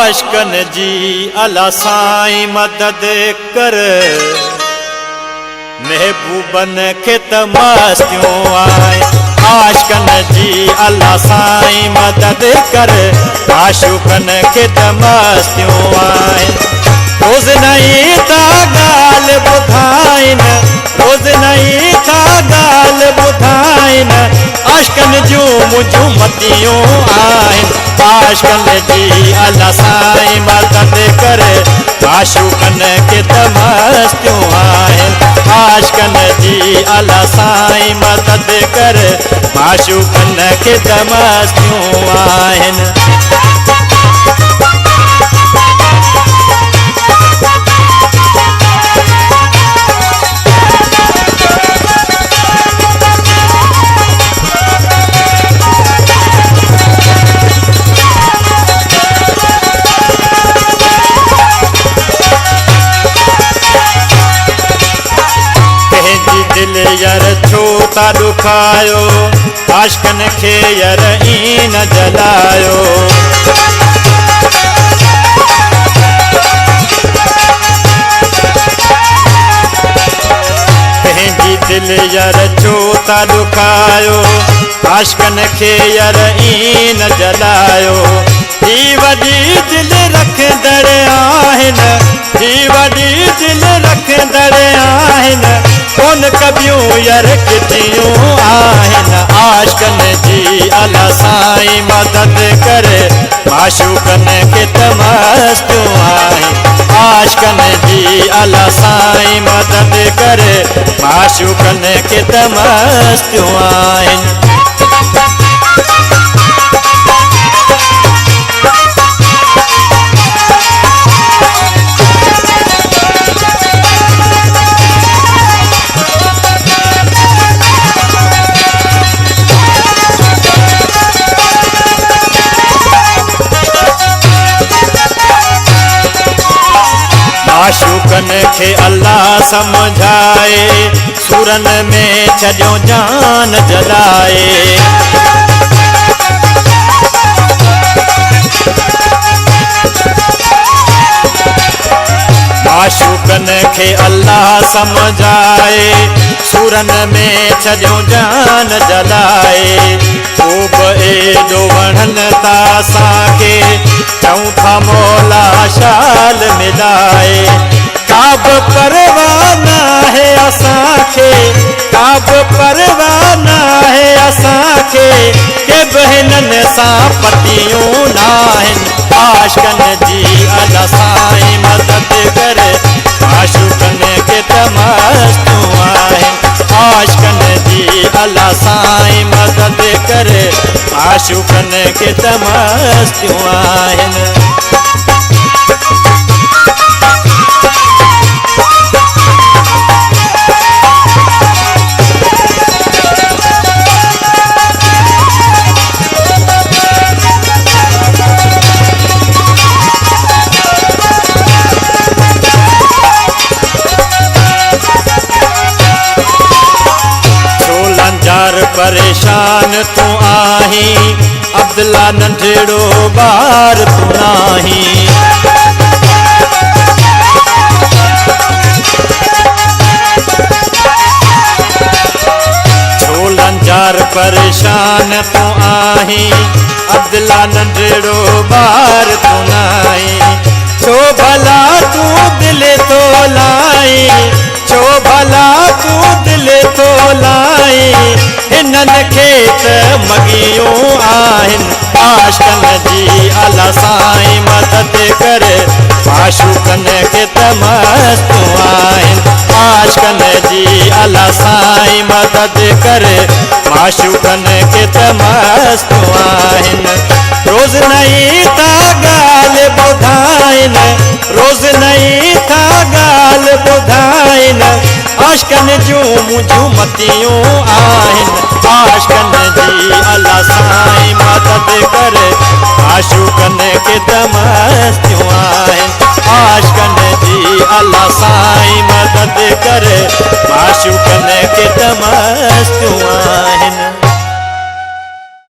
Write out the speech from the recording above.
आशिकन जी अल्लाह साईं मदद कर, महबूबन के त मस्तियों आए। आशिकन जी अल्लाह साईं मदद कर, आशिकन के त मस्तियों आए। रोज़ नहीं था गाल बुधाइन, रोज़ नहीं था गाल बुधाइन, आशिकन जूं मुझूं मतियों आइन। आशिकन जी अल्लाह साईं मदद कर, आशिकन के त मस्तियों आइन। आशिकन जी अल्लाह साईं मदद कर, आशिकन के त मस्तियों आइन। दिल यार छो ता दुखायो, आशिकन खे यार ई न जलायो। पंहिंजी दिल यार छो ता दुखायो, आशिकन खे यार ई न जलायो। ही वॾी दिल रखंदड़ आहिनि, ही वॾी दिल रखंदड़ आहिनि, कोन कबियूं यार किथियूं आहिनि। आशिकन जी अल्लाह साईं मदद करे, माशूकन के त मस्तियों आहिनि। आशिकन जी अल्लाह साईं मदद करे, माशूकन के त मस्तियों आहिनि। माशूकन खे अल्लाह समझाए, सुरन में छॾियो जान जलाए। माशूकन खे अल्लाह समझाए, सुरन में छॾियो जान जलाए। ख़ूब एॾो वणनि था असांखे, चऊं था मौला शाल मिलाए। का बि परवाह न आहे असांखे, का बि परवाह न आहे असांखे, के बि हिननि सां पतियूं न आहिनि। आशिकन जी अल्लाह साईं मदद करे, माशूकन के त मस्तियों आहिनि। आशिकन जी अल्लाह साईं मदद करे, माशूकन के त मस्तियों आहिनि। परेशान तू आही, अब्दुल्ला नंढड़ो ॿार तू नाही। छोलंजार परेशान तू आही, अब्दुल्ला नंढड़ो ॿार तू नाही। छो भला तू दिल तो लाई, छो भला तू दिल तो लाई, हिननि खे त मगियूं आहिनि। आशिकन जी अल्लाह साईं मदद करे, माशूकन के त मस्तियों आहिनि। आशिकन जी अल्लाह साईं मदद करे, माशूकन के त मस्तियों आहिनि। रोज़ नहीं था गाल बुधाइन, रोज़ नहीं था गाल बुधाइन, आशिकन जूं मुझूं मतियूं आहिनि। आशिकन जी अल्लाह साईं मदद करे, माशूकन के त मस्तियों आहिनि। आशिकन जी अल्लाह साईं मदद करे, माशूकन के त